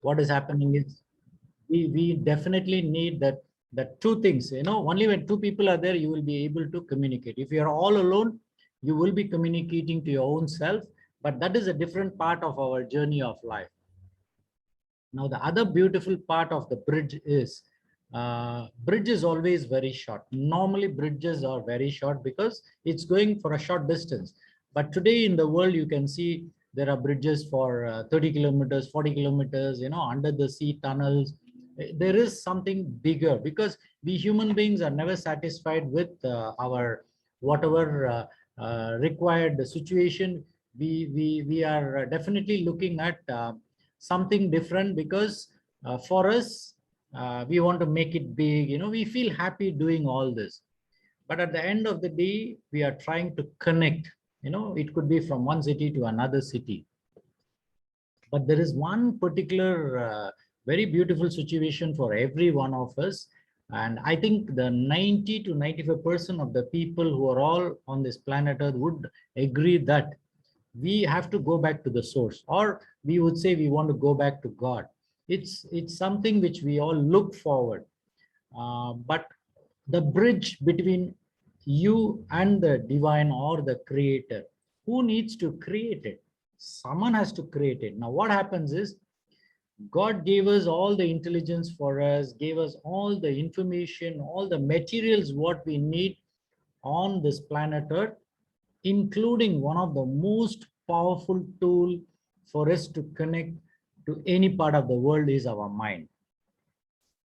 what is happening is we definitely need that two things. Only when two people are there, you will be able to communicate. If you are all alone, you will be communicating to your own self, but that is a different part of our journey of life. Now, the other beautiful part of the bridge is always very short. Normally, bridges are very short because it's going for a short distance. But today in the world, you can see there are bridges for 30 kilometers, 40 kilometers, under the sea tunnels. There is something bigger because we human beings are never satisfied with our whatever required situation. We are definitely looking at something different because for us, we want to make it big. We feel happy doing all this, but at the end of the day, we are trying to connect. It could be from one city to another city, but there is one particular very beautiful situation for every one of us. And I think the 90 to 95% of the people who are all on this planet Earth would agree that we have to go back to the source, or we would say we want to go back to God. It's something which we all look forward. But the bridge between you and the divine or the creator, who needs to create it? Someone has to create it. Now, what happens is God gave us all the intelligence for us, gave us all the information, all the materials what we need on this planet Earth, including one of the most powerful tool for us to connect to any part of the world is our mind.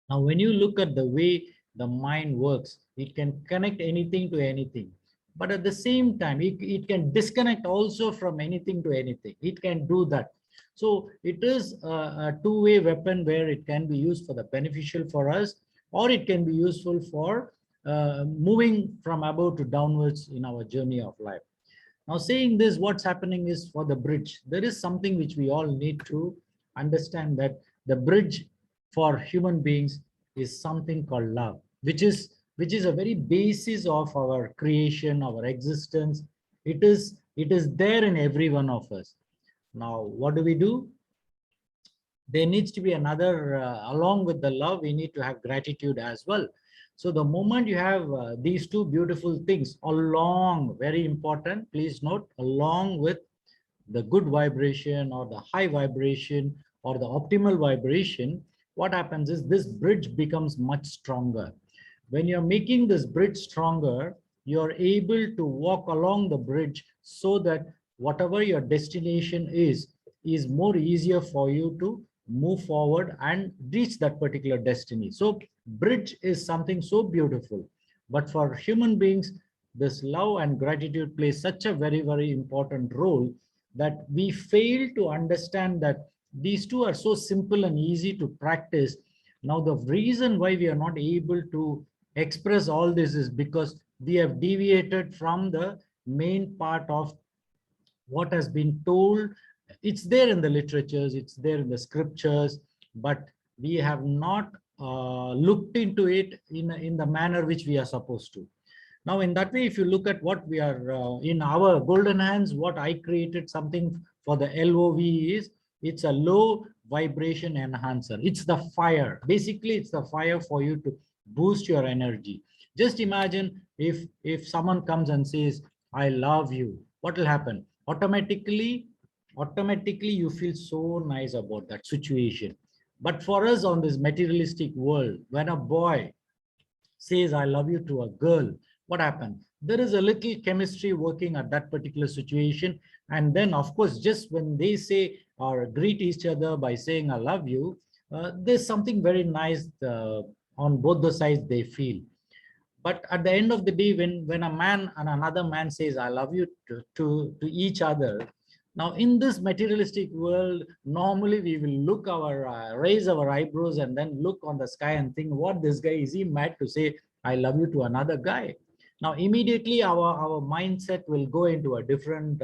Now, when you look at the way the mind works, it can connect anything to anything, but at the same time, it can disconnect also from anything to anything. It can do that. So it is a two-way weapon where it can be used for the beneficial for us, or it can be useful for moving from above to downwards in our journey of life. Now, saying this, what's happening is for the bridge, there is something which we all need to understand, that the bridge for human beings is something called love, which is a very basis of our creation, our existence. It is there in every one of us. Now, what do? There needs to be another, along with the love, we need to have gratitude as well. So the moment you have these two beautiful things along, very important, please note, along with the good vibration or the high vibration or the optimal vibration, what happens is this bridge becomes much stronger. When you're making this bridge stronger, you're able to walk along the bridge so that whatever your destination is more easier for you to move forward and reach that particular destiny. So bridge is something so beautiful, but for human beings, this love and gratitude plays such a very, very important role that we fail to understand that these two are so simple and easy to practice. Now, the reason why we are not able to express all this is because we have deviated from the main part of what has been told. It's there in the literatures, it's there in the scriptures, but we have not looked into it in the manner which we are supposed to. Now, in that way, if you look at what we are in our golden hands, what I created something for the LOV is, it's a low vibration enhancer. It's the fire. Basically, it's the fire for you to boost your energy. Just imagine if someone comes and says, I love you, what will happen? Automatically you feel so nice about that situation. But for us on this materialistic world, when a boy says I love you to a girl, what happens? There is a little chemistry working at that particular situation. And then, of course, just when they say or greet each other by saying I love you, there's something very nice on both the sides they feel. But at the end of the day, when a man and another man says I love you to each other, now in this materialistic world, normally we will look raise our eyebrows and then look on the sky and think, what, this guy, is he mad to say I love you to another guy? Now immediately our mindset will go into a different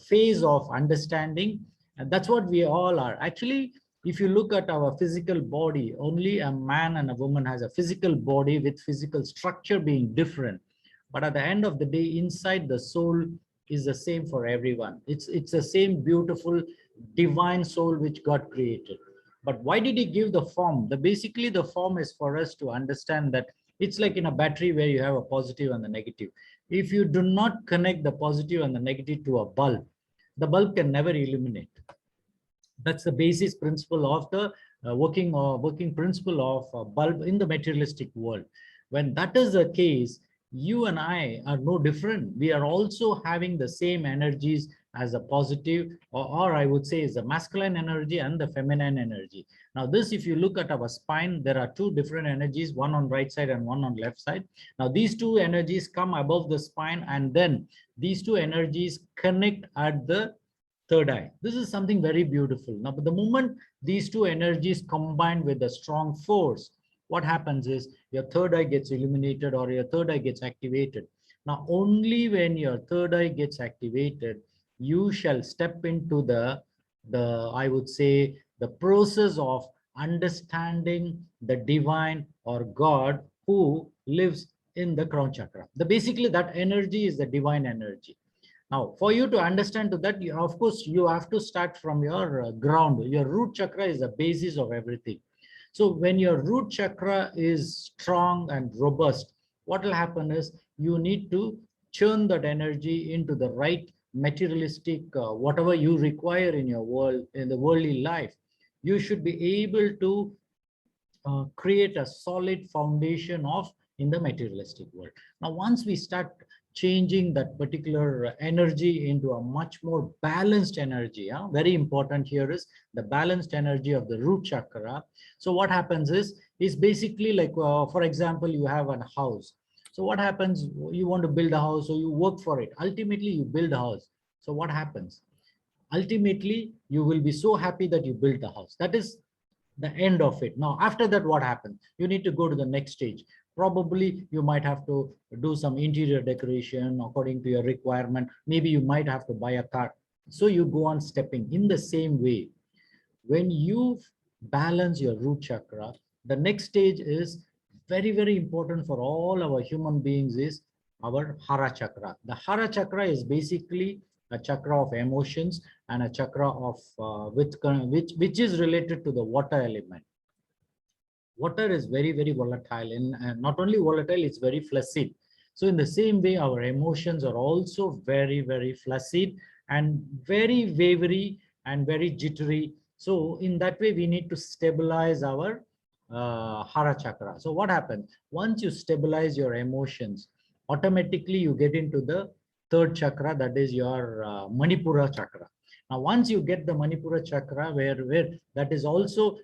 phase of understanding, and that's what we all are. Actually, if you look at our physical body, only a man and a woman has a physical body with physical structure being different. But at the end of the day, inside the soul is the same for everyone. It's the same beautiful divine soul which God created. But why did he give the form? Basically the form is for us to understand that it's like in a battery where you have a positive and the negative. If you do not connect the positive and the negative to a bulb, the bulb can never illuminate. That's the basis principle of the working principle of a bulb in the materialistic world. When that is the case, you and I are no different. We are also having the same energies as a positive, or I would say is the masculine energy and the feminine energy. Now this, if you look at our spine, there are two different energies, one on right side and one on left side. Now these two energies come above the spine, and then these two energies connect at the third eye. This is something very beautiful. Now, but the moment these two energies combine with a strong force, what happens is your third eye gets illuminated or your third eye gets activated. Now, only when your third eye gets activated, you shall step into I would say, the process of understanding the divine or God who lives in the crown chakra. Basically, that energy is the divine energy. Now, for you to understand to that, of course, you have to start from your ground. Your root chakra is the basis of everything. So when your root chakra is strong and robust, what will happen is you need to churn that energy into the right materialistic, whatever you require in your world, in the worldly life. You should be able to create a solid foundation of in the materialistic world. Now, once we start changing that particular energy into a much more balanced energy, very important here is the balanced energy of the root chakra. So what happens is basically like, for example, you have a house. So what happens, you want to build a house, so you work for it. Ultimately, you build a house. So what happens? Ultimately, you will be so happy that you built the house. That is the end of it. Now, after that, what happens? You need to go to the next stage. Probably you might have to do some interior decoration according to your requirement. Maybe you might have to buy a car. So you go on stepping. In the same way, when you balance your root chakra, the next stage is very, very important for all our human beings is our Hara Chakra. The Hara Chakra is basically a chakra of emotions and a chakra of which is related to the water element. Water is very, very volatile, and not only volatile, it's very flaccid. So in the same way, our emotions are also very, very flaccid and very wavery and very jittery. So in that way, we need to stabilize our Hara Chakra. So what happens? Once you stabilize your emotions, automatically you get into the third chakra, that is your Manipura chakra. Now, once you get the Manipura chakra, where that is also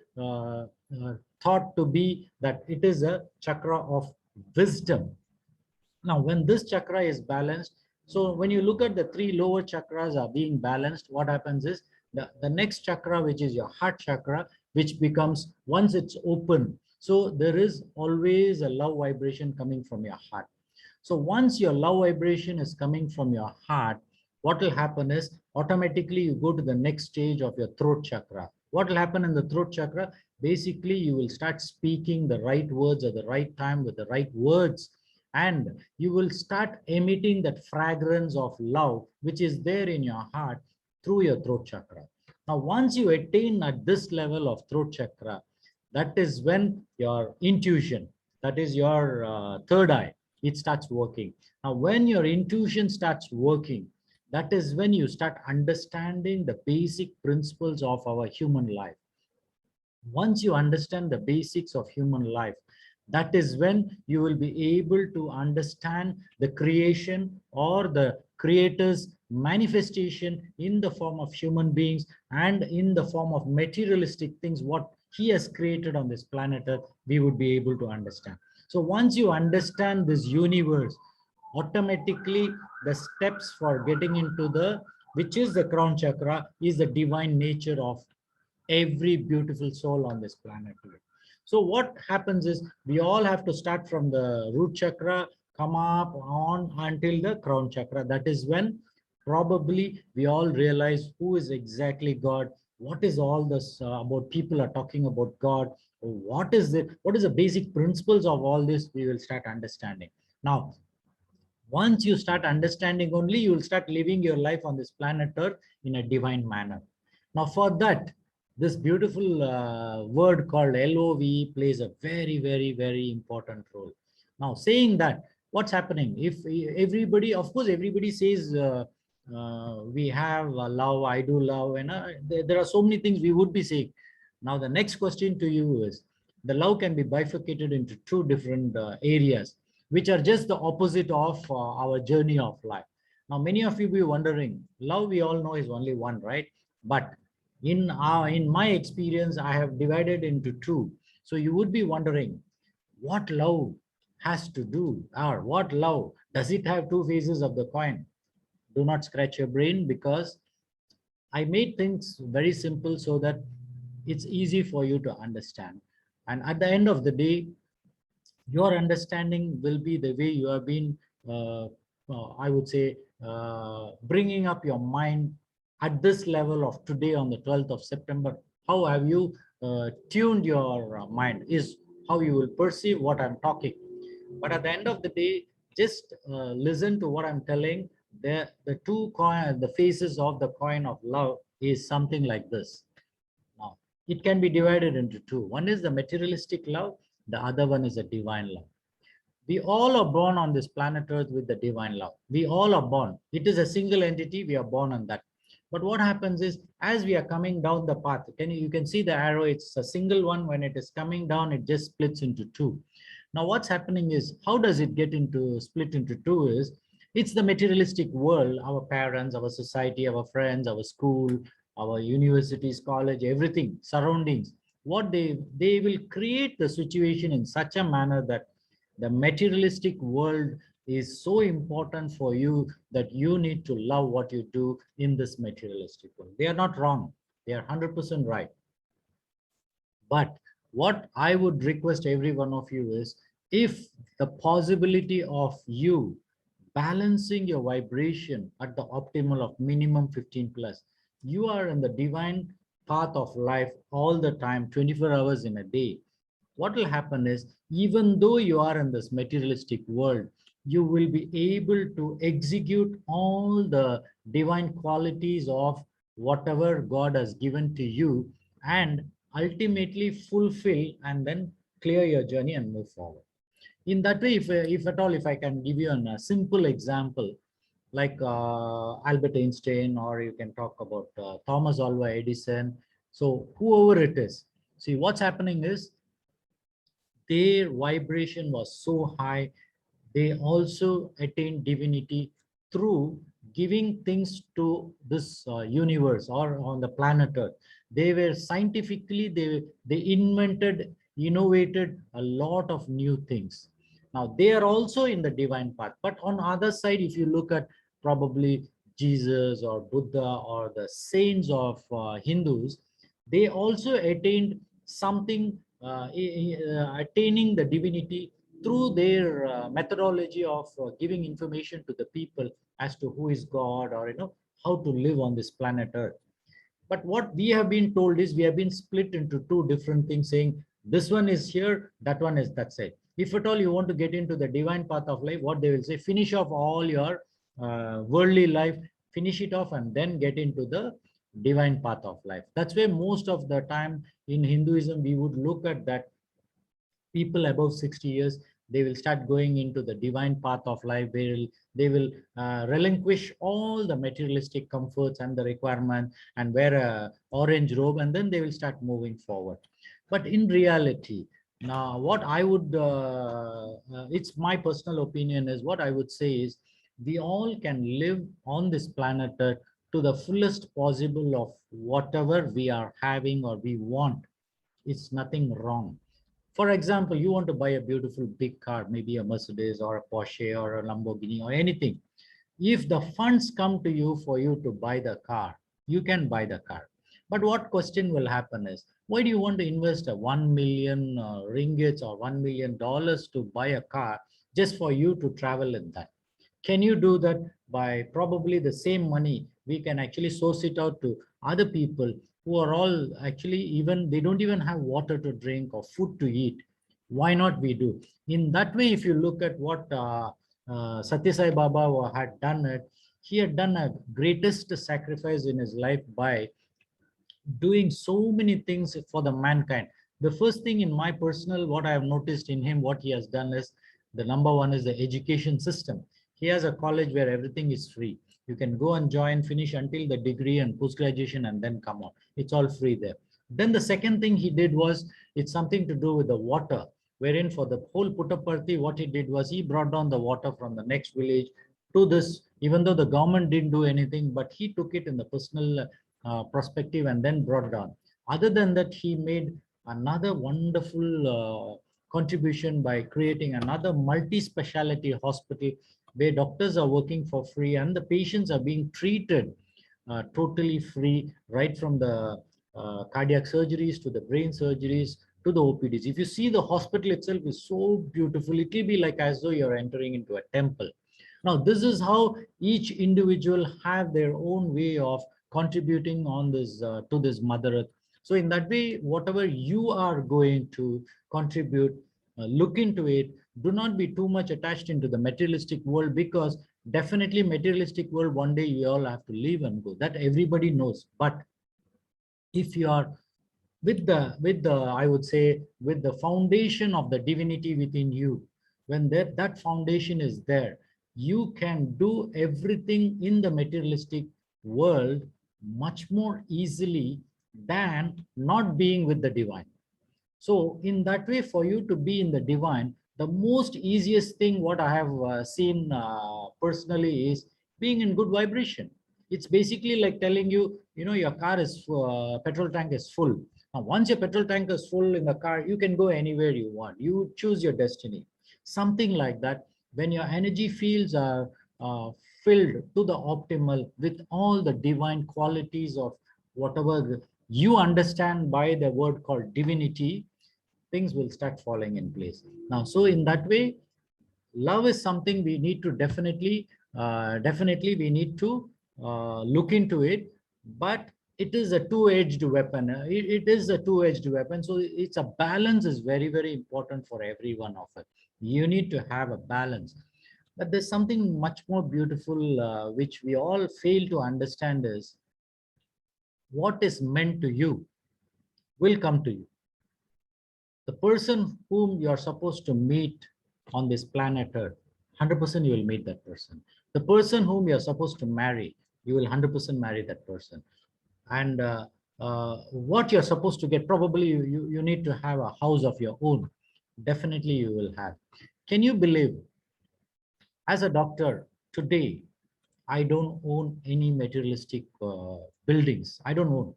thought to be that it is a chakra of wisdom. Now, when this chakra is balanced, so when you look at the three lower chakras are being balanced, what happens is the next chakra, which is your heart chakra, which becomes, once it's open, so there is always a love vibration coming from your heart. So once your love vibration is coming from your heart, what will happen is automatically you go to the next stage of your throat chakra. What will happen in the throat chakra? Basically, you will start speaking the right words at the right time with the right words, and you will start emitting that fragrance of love which is there in your heart through your throat chakra. Now, once you attain at this level of throat chakra, that is when your intuition, that is your third eye, it starts working. Now, when your intuition starts working, that is when you start understanding the basic principles of our human life. Once you understand the basics of human life, that is when you will be able to understand the creation or the creator's manifestation in the form of human beings and in the form of materialistic things, what he has created on this planet Earth, we would be able to understand. So once you understand this universe, automatically the steps for getting into the, which is the crown chakra, is the divine nature of every beautiful soul on this planet today. So what happens is we all have to start from the root chakra, come up on until the crown chakra. That is when probably we all realize who is exactly God, what is all this about people are talking about God, what is it, what is the basic principles of all this, we will start understanding. Now, once you start understanding only, you will start living your life on this planet Earth in a divine manner. Now for that, this beautiful word called LOVE plays a very, very, very important role. Now saying that, what's happening? If everybody, of course, everybody says we have love, I do love, and there are so many things we would be saying. Now the next question to you is, the love can be bifurcated into two different areas, which are just the opposite of our journey of life. Now many of you will be wondering, love we all know is only one, right? But in my experience, I have divided into two. So you would be wondering, what love has to do, or what love does it have two faces of the coin? Do not scratch your brain, because I made things very simple so that it's easy for you to understand. And at the end of the day, your understanding will be the way you have been, I would say, bringing up your mind at this level of today on the 12th of September. How have you tuned your mind is how you will perceive what I'm talking. But at the end of the day, just listen to what I'm telling. The faces of the coin of love is something like this. Now, it can be divided into two. One is the materialistic love, the other one is a divine love. We all are born on this planet Earth with the divine love. We all are born. It is a single entity. We are born on that. But what happens is, as we are coming down the path, you can see the arrow. It's a single one. When it is coming down, it just splits into two. Now, what's happening is, how does it get into split into two is, it's the materialistic world, our parents, our society, our friends, our school, our universities, college, everything, surroundings. What they will create the situation in such a manner that the materialistic world is so important for you that you need to love what you do in this materialistic world. They are not wrong. They are 100% right. But what I would request every one of you is, if the possibility of you balancing your vibration at the optimal of minimum 15 plus, you are in the divine path of life all the time, 24 hours in a day. What will happen is, even though you are in this materialistic world, you will be able to execute all the divine qualities of whatever God has given to you, and ultimately fulfill and then clear your journey and move forward. In that way, if at all, if I can give you a simple example, like Albert Einstein, or you can talk about Thomas Alva Edison. So whoever it is, see what's happening is, their vibration was so high, they also attained divinity through giving things to this universe or on the planet Earth. They were scientifically, they invented, innovated a lot of new things. Now they are also in the divine path. But on the other side, if you look at probably Jesus or Buddha or the saints of Hindus, they also attained something, attaining the divinity through their methodology of giving information to the people as to who is God, or how to live on this planet Earth. But what we have been told is, we have been split into two different things, saying this one is here, that one is that side. If at all you want to get into the divine path of life, what they will say, finish off all your worldly life, finish it off, and then get into the divine path of life. That's why most of the time in Hinduism, we would look at that people above 60 years, they will start going into the divine path of life, where they will relinquish all the materialistic comforts and the requirements and wear a orange robe, and then they will start moving forward. But in reality, now what I would, it's my personal opinion, is what I would say is, we all can live on this planet Earth to the fullest possible of whatever we are having or we want. It's nothing wrong. For example, you want to buy a beautiful big car, maybe a Mercedes or a Porsche or a Lamborghini or anything. If the funds come to you for you to buy the car, you can buy the car. But what question will happen is, why do you want to invest a 1 million ringgits or $1 million to buy a car just for you to travel in that? Can you do that by probably the same money? We can actually source it out to other people who are all actually, even they don't even have water to drink or food to eat. Why not we do? In that way, if you look at what Satya Sai Baba had done, he had done a greatest sacrifice in his life by doing so many things for the mankind. The first thing in my personal, what I have noticed in him, what he has done is, the number one is the education system. He has a college where everything is free. You can go and join, finish until the degree and post-graduation and then come on. It's all free there. Then the second thing he did was, it's something to do with the water, wherein for the whole Puttaparthi, what he did was he brought down the water from the next village to this, even though the government didn't do anything, but he took it in the personal perspective and then brought down. Other than that, he made another wonderful contribution by creating another multi-speciality hospital where doctors are working for free and the patients are being treated totally free, right from the cardiac surgeries to the brain surgeries to the OPDs. If you see, the hospital itself is so beautiful, it will be like as though you're entering into a temple. Now, this is how each individual have their own way of contributing on this to this mother earth. So in that way, whatever you are going to contribute, look into it. Do not be too much attached into the materialistic world, because definitely materialistic world, one day you all have to leave and go. That everybody knows. But if you are with the I would say with the foundation of the divinity within you, when that foundation is there, you can do everything in the materialistic world much more easily than not being with the divine. So in that way, for you to be in the divine, the most easiest thing what I have seen personally is being in good vibration. It's basically like telling you, you know, your car is petrol tank is full. Now, once your petrol tank is full in the car, you can go anywhere you want. You choose your destiny. Something like that. When your energy fields are filled to the optimal with all the divine qualities of whatever you understand by the word called divinity, things will start falling in place. Now, so in that way, love is something we need to definitely we need to look into it, but it is a two-edged weapon. It is a two-edged weapon. So it's a balance is very, very important for every one of us. You need to have a balance. But there's something much more beautiful, which we all fail to understand is, what is meant to you will come to you. The person whom you are supposed to meet on this planet Earth, 100% you will meet that person. The person whom you are supposed to marry, you will 100% marry that person. And what you're supposed to get, probably you need to have a house of your own. Definitely you will have. Can you believe, as a doctor today, I don't own any materialistic buildings. I don't own.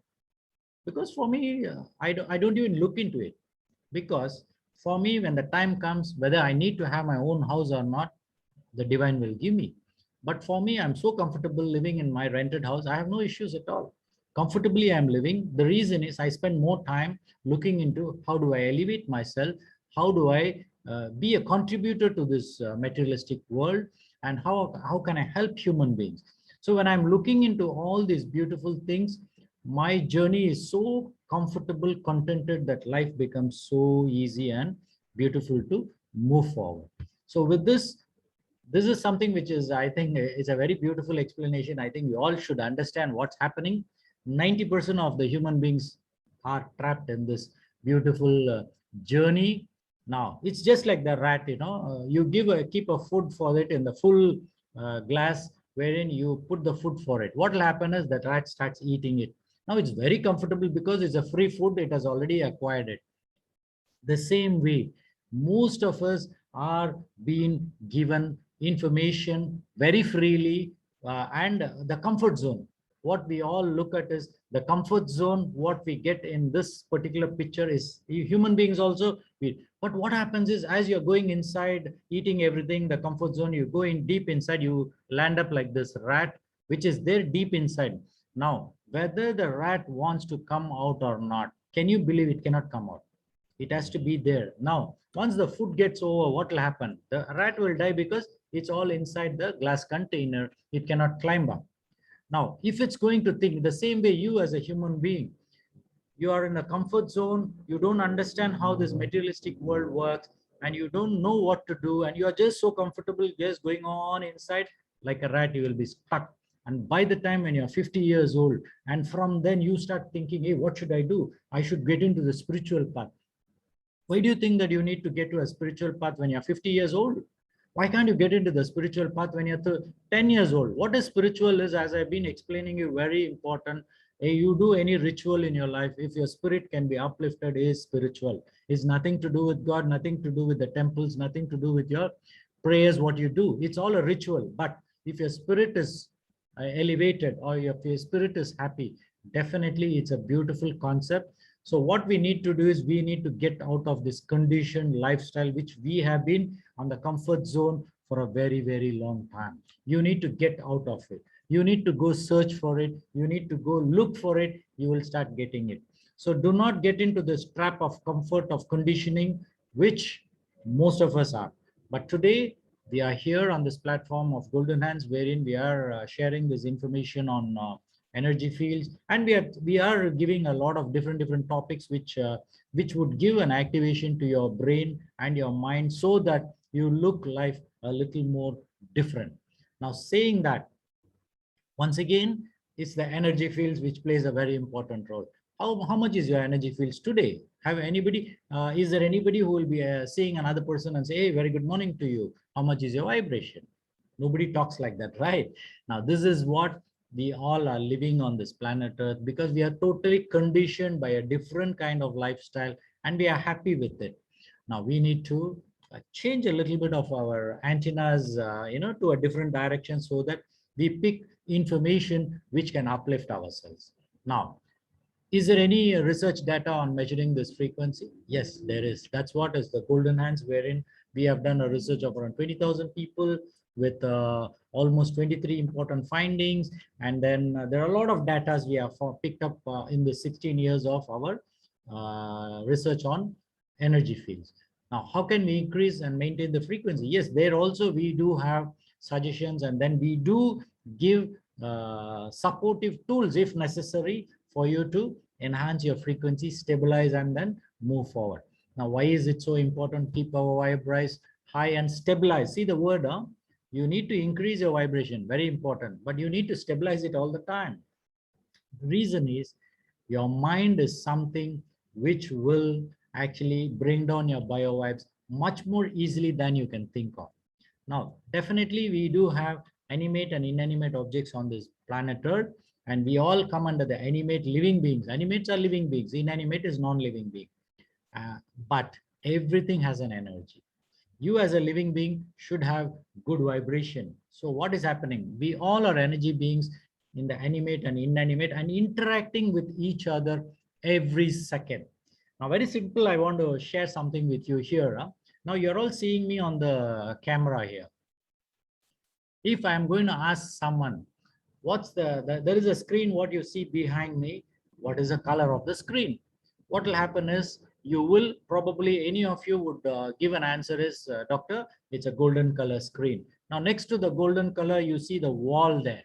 Because for me, I don't even look into it. Because for me, when the time comes, whether I need to have my own house or not, the divine will give me. But for me, I'm so comfortable living in my rented house. I have no issues at all. Comfortably, I'm living. The reason is I spend more time looking into how do I elevate myself, how do I be a contributor to this materialistic world, and how can I help human beings. So when I'm looking into all these beautiful things, my journey is so comfortable, contented, that life becomes so easy and beautiful to move forward. So with this is something which is, I think, is a very beautiful explanation. I think we all should understand what's happening. 90% of the human beings are trapped in this beautiful journey. Now, it's just like the rat, you know, you keep a food for it in the full glass, wherein you put the food for it. What will happen is that rat starts eating it. Now, it's very comfortable because it's a free food. It has already acquired it. The same way, most of us are being given information very freely, and the comfort zone. What we all look at is the comfort zone. What we get in this particular picture is human beings also. But what happens is, as you're going inside, eating everything, the comfort zone, you go in deep inside, you land up like this rat, which is there deep inside. Now, whether the rat wants to come out or not, can you believe it cannot come out? It has to be there. Now, once the food gets over, what will happen? The rat will die because it's all inside the glass container. It cannot climb up. Now, if it's going to think the same way, you as a human being, you are in a comfort zone, you don't understand how this materialistic world works, and you don't know what to do, and you are just so comfortable just going on inside. Like a rat, you will be stuck. And by the time when you're 50 years old, and from then you start thinking, hey, what should I do? I should get into the spiritual path. Why do you think that you need to get to a spiritual path when you're 50 years old? Why can't you get into the spiritual path when you're 10 years old? What is spiritual is, as I've been explaining you, very important. You do any ritual in your life, if your spirit can be uplifted, is spiritual. It's nothing to do with God, nothing to do with the temples, nothing to do with your prayers, what you do. It's all a ritual. But if your spirit is elevated, or if your spirit is happy, definitely it's a beautiful concept. So what we need to do is we need to get out of this conditioned lifestyle, which we have been on the comfort zone for a very, very long time. You need to get out of it. You need to go search for it. You need to go look for it. You will start getting it. So do not get into this trap of comfort, of conditioning, which most of us are. But today we are here on this platform of Golden Hands, wherein we are sharing this information on energy fields, and we are giving a lot of different topics which would give an activation to your brain and your mind, so that you look life a little more different. Now, saying that, once again, it's the energy fields which plays a very important role. How much is your energy fields today? Have anybody, is there anybody who will be seeing another person and say, hey, very good morning to you, how much is your vibration? Nobody talks like that, right? Now, this is what we all are living on this planet Earth, because we are totally conditioned by a different kind of lifestyle, and we are happy with it. Now we need to change a little bit of our antennas, to a different direction, so that we pick information which can uplift ourselves. Now, is there any research data on measuring this frequency? Yes, there is. That's what is the Golden Hands, wherein we have done a research of around 20,000 people with almost 23 important findings. And then there are a lot of data we have picked up in the 16 years of our research on energy fields. Now, how can we increase and maintain the frequency? Yes, there also we do have suggestions, and then we do give supportive tools if necessary for you to enhance your frequency, stabilize, and then move forward. Now, why is it so important? Keep our vibration high and stabilize. See the word, huh? You need to increase your vibration, very important, but you need to stabilize it all the time. The reason is your mind is something which will actually bring down your biovibes much more easily than you can think of. Now, definitely we do have animate and inanimate objects on this planet Earth, and we all come under the animate living beings. Animates are living beings, inanimate is non-living being. But everything has an energy. You as a living being should have good vibration. So what is happening? We all are energy beings in the animate and inanimate, and interacting with each other every second. Now, very simple, I want to share something with you here. Now, you're all seeing me on the camera here. If I'm going to ask someone, what's there is a screen, what you see behind me, what is the color of the screen? What will happen is, you will probably, any of you would give an answer is, doctor, it's a golden color screen. Now, next to the golden color, you see the wall there.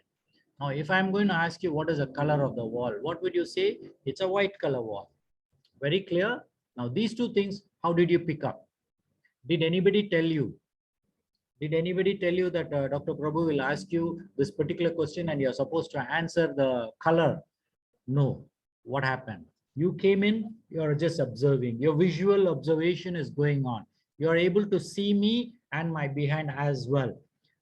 Now, if I'm going to ask you what is the color of the wall, what would you say? It's a white color wall. Very clear. Now, these two things, how did you pick up? Did anybody tell you? Did anybody tell you that Dr. Prabhu will ask you this particular question and you're supposed to answer the color? No. What happened? You came in, you're just observing. Your visual observation is going on. You're able to see me and my behind as well.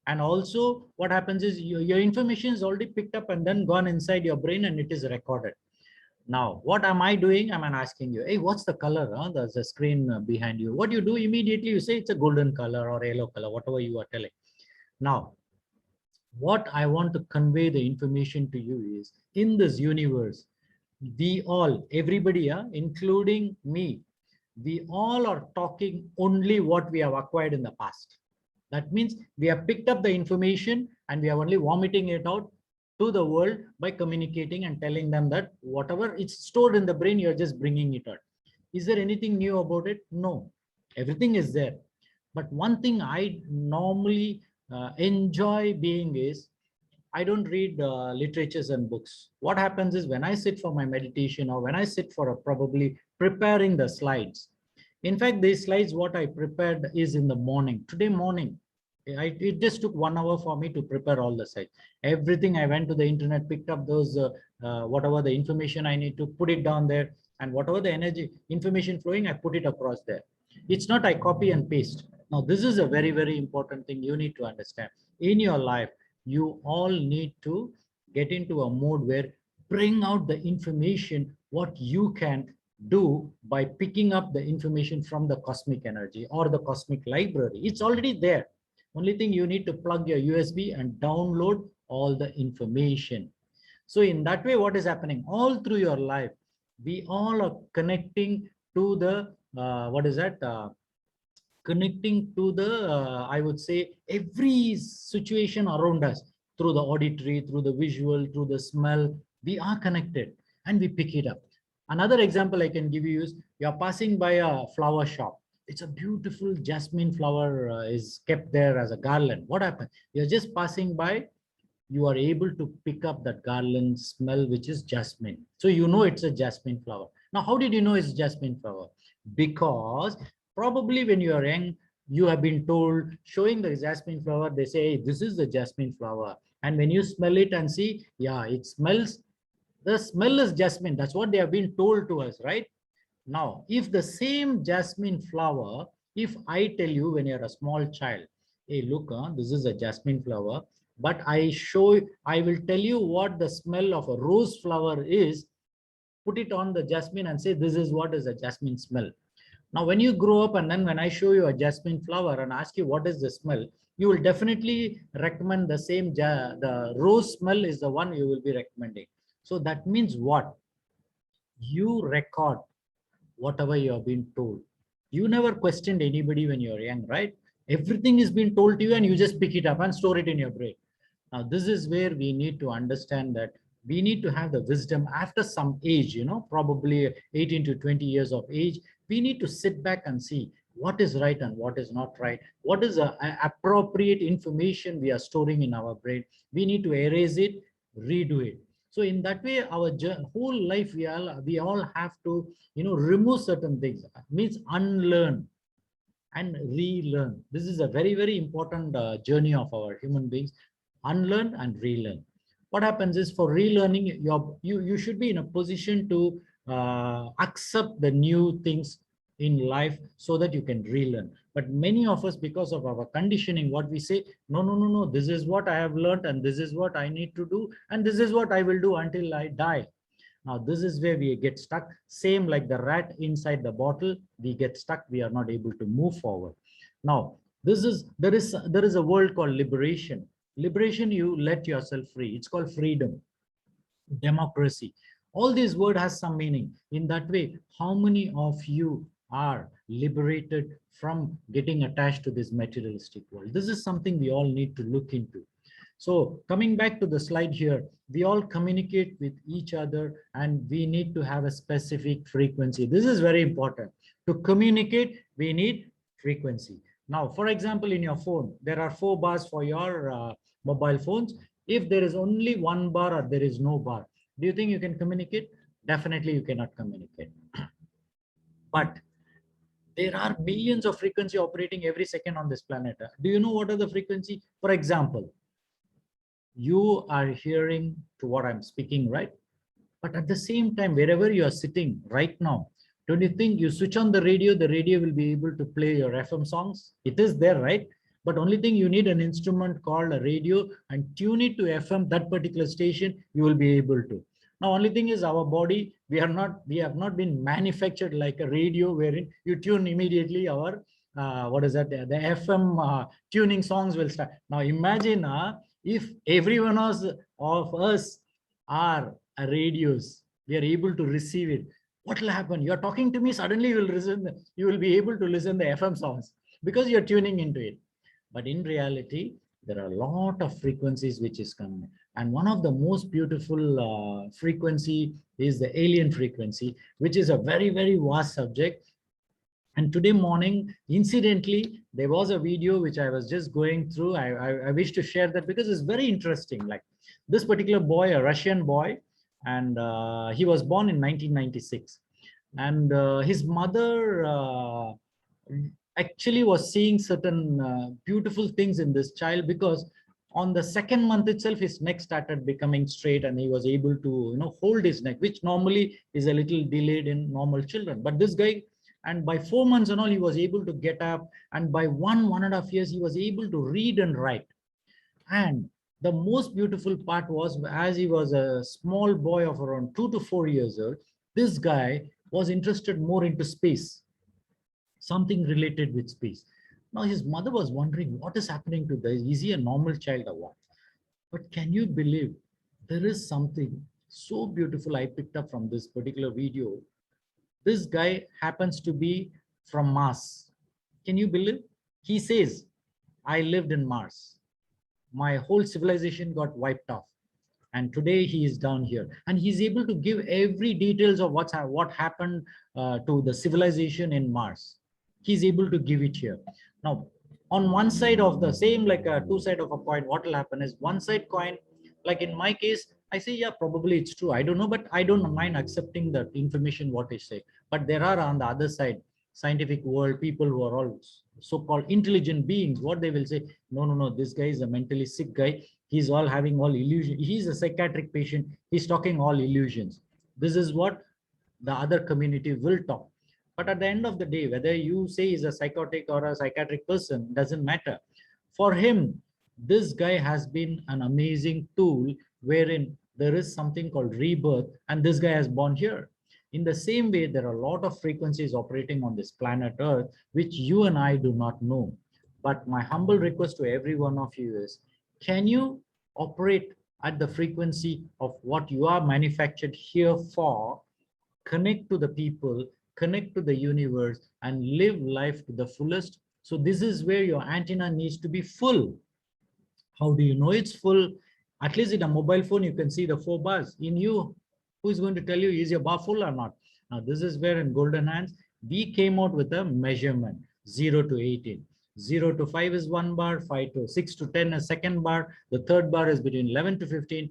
And also what happens is your information is already picked up and then gone inside your brain, and it is recorded. Now, what am I doing? I'm asking you, hey, what's the color? Huh? There's a screen behind you. What you do immediately, you say it's a golden color or yellow color, whatever you are telling. Now, what I want to convey the information to you is, in this universe, we all, everybody, including me, we all are talking only what we have acquired in the past. That means we have picked up the information and we are only vomiting it out to the world by communicating and telling them that whatever it's stored in the brain, you're just bringing it out. Is there anything new about it? No, everything is there. But one thing I normally enjoy being is, I don't read literatures and books. What happens is, when I sit for my meditation, or when I sit for probably preparing the slides. In fact, these slides, what I prepared is in the morning. Today morning, It just took 1 hour for me to prepare all the sites. Everything I went to the internet, picked up those, whatever the information I need to put it down there, and whatever the energy information flowing, I put it across there. It's not I copy and paste. Now, this is a very, very important thing you need to understand. In your life, you all need to get into a mode where bring out the information, what you can do by picking up the information from the cosmic energy or the cosmic library. It's already there. Only thing, you need to plug your USB and download all the information. So in that way, what is happening all through your life, we all are connecting to the connecting to the I would say every situation around us, through the auditory, through the visual, through the smell. We are connected and we pick it up. Another example I can give you is, you're passing by a flower shop. It's a beautiful jasmine flower is kept there as a garland. What happened? You're just passing by, you are able to pick up that garland smell, which is jasmine. So you know it's a jasmine flower. Now, how did you know it's jasmine flower? Because probably when you are young, you have been told, showing the jasmine flower, they say, hey, this is the jasmine flower. And when you smell it and see, yeah, it smells, the smell is jasmine. That's what they have been told to us, right? Now, if the same jasmine flower, if I tell you when you're a small child, hey, look, this is a jasmine flower, but I will tell you what the smell of a rose flower is, put it on the jasmine and say, this is what is a jasmine smell. Now, when you grow up and then when I show you a jasmine flower and ask you what is the smell, you will definitely recommend the same, the rose smell is the one you will be recommending. So that means what? You record whatever you have been told. You never questioned anybody when you're young, right? Everything is being told to you and you just pick it up and store it in your brain. Now, this is where we need to understand that we need to have the wisdom after some age, you know, probably 18 to 20 years of age. We need to sit back and see what is right and what is not right. What is the appropriate information we are storing in our brain. We need to erase it, redo it. So in that way, our whole life, we all have to, you know, remove certain things. Means unlearn and relearn. This is a very, very important journey of our human beings. Unlearn and relearn. What happens is, for relearning, you should be in a position to accept the new things in life so that you can relearn. But many of us, because of our conditioning, what we say, no, this is what I have learned and this is what I need to do and this is what I will do until I die. Now, this is where we get stuck. Same like the rat inside the bottle, we get stuck. We are not able to move forward. Now, there is a world called liberation. Liberation, you let yourself free. It's called freedom, democracy. All these words has some meaning. In that way, how many of you are liberated from getting attached to this materialistic world? This is something we all need to look into. So coming back to the slide here, we all communicate with each other and we need to have a specific frequency. This is very important. To communicate, we need frequency. Now, for example, in your phone, there are 4 bars for your mobile phones. If there is only 1 bar or there is no bar, do you think you can communicate? Definitely you cannot communicate. But there are millions of frequency operating every second on this planet. Do you know what are the frequency? For example, you are hearing to what I'm speaking, right? But at the same time, wherever you are sitting right now, don't you think you switch on the radio will be able to play your FM songs? It is there, right? But only thing, you need an instrument called a radio and tune it to FM, that particular station, you will be able to. Now, only thing is our body, we have not been manufactured like a radio wherein you tune immediately our, the FM tuning songs will start. Now, imagine if every one of us are radios, we are able to receive it. What will happen? You're talking to me, suddenly you will be able to listen the FM songs because you're tuning into it. But in reality, there are a lot of frequencies which is coming. And one of the most beautiful frequency is the alien frequency, which is a very, very vast subject. And today morning, incidentally, there was a video which I was just going through. I wish to share that because it's very interesting. Like this particular boy, a Russian boy, and he was born in 1996. And his mother actually was seeing certain beautiful things in this child, because on the second month itself, his neck started becoming straight and he was able to, hold his neck, which normally is a little delayed in normal children. But this guy, and by 4 months and all, he was able to get up. And by 1.5 years, he was able to read and write. And the most beautiful part was, as he was a small boy of around 2 to 4 years old, this guy was interested more into space, something related with space. Now his mother was wondering what is happening to this. Is he a normal child or what? But can you believe there is something so beautiful I picked up from this particular video. This guy happens to be from Mars. Can you believe? He says, I lived in Mars. My whole civilization got wiped off. And today he is down here. And he's able to give every details of what happened to the civilization in Mars. He's able to give it here. Now, on one side of the same, like a two side of a coin, what will happen is one side coin, like in my case, I say, yeah, probably it's true. I don't know, but I don't mind accepting the information, what I say. But there are on the other side, scientific world, people who are all so-called intelligent beings, what they will say, no, no, no, this guy is a mentally sick guy. He's all having all illusion. He's a psychiatric patient. He's talking all illusions. This is what the other community will talk. But at the end of the day, whether you say he's a psychotic or a psychiatric person, doesn't matter. For him, this guy has been an amazing tool wherein there is something called rebirth, and this guy has born here. In the same way, there are a lot of frequencies operating on this planet Earth, which you and I do not know. But my humble request to every one of you is, can you operate at the frequency of what you are manufactured here for? Connect to the people, connect to the universe, and live life to the fullest. So this is where your antenna needs to be full. How do you know it's full? At least in a mobile phone, you can see the 4 bars. In you, who is going to tell you, is your bar full or not? Now, this is where in Golden Hands, we came out with a measurement, 0 to 18. 0 to 5 is 1 bar, 5 to 6 to 10 is second bar. The third bar is between 11 to 15.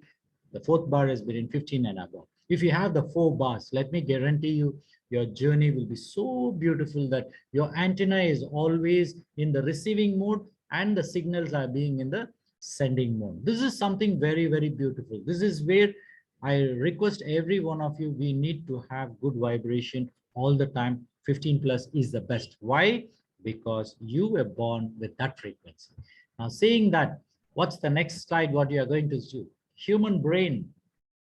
The fourth bar is between 15 and above. If you have the 4 bars, let me guarantee you, your journey will be so beautiful that your antenna is always in the receiving mode and the signals are being in the sending mode. This is something very, very beautiful. This is where I request every one of you, we need to have good vibration all the time. 15 plus is the best. Why? Because you were born with that frequency. Now, saying that, what's the next slide? What you are going to do? Human brain,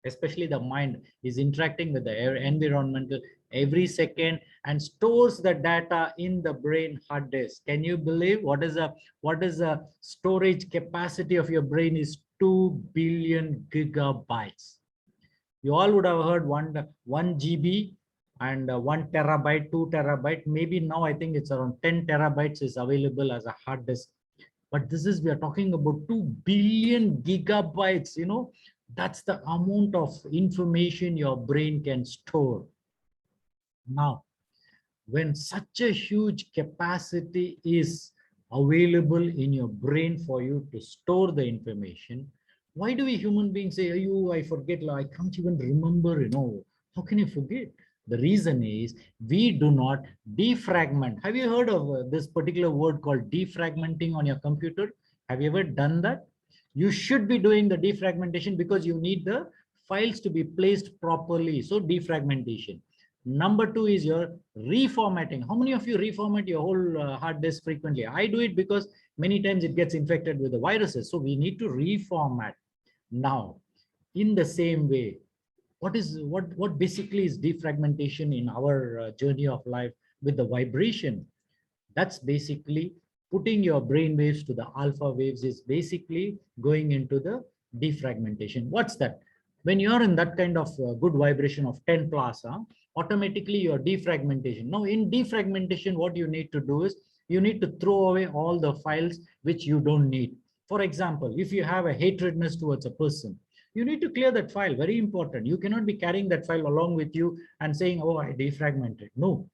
especially the mind, is interacting with the environmental every second and stores the data in the brain hard disk. Can you believe what is the storage capacity of your brain is 2 billion gigabytes. You all would have heard 1 GB and 1 terabyte, 2 terabyte. Maybe now I think it's around 10 terabytes is available as a hard disk. But this is, we are talking about 2 billion gigabytes, that's the amount of information your brain can store. Now, when such a huge capacity is available in your brain for you to store the information, why do we human beings say, oh, I forget, I can't even remember, how can you forget? The reason is we do not defragment. Have you heard of this particular word called defragmenting on your computer? Have you ever done that? You should be doing the defragmentation because you need the files to be placed properly. So defragmentation. Number 2 is your reformatting. How many of you reformat your whole hard disk frequently? I do it because many times it gets infected with the viruses. So we need to reformat. Now, in the same way, what basically is defragmentation in our journey of life with the vibration? That's basically putting your brain waves to the alpha waves, is basically going into the defragmentation. What's that? When you're in that kind of good vibration of 10 plus, automatically your defragmentation. Now in defragmentation, what you need to do is you need to throw away all the files which you don't need. For example, if you have a hatredness towards a person, you need to clear that file. Very important. You cannot be carrying that file along with you and saying, oh, I defragmented. No.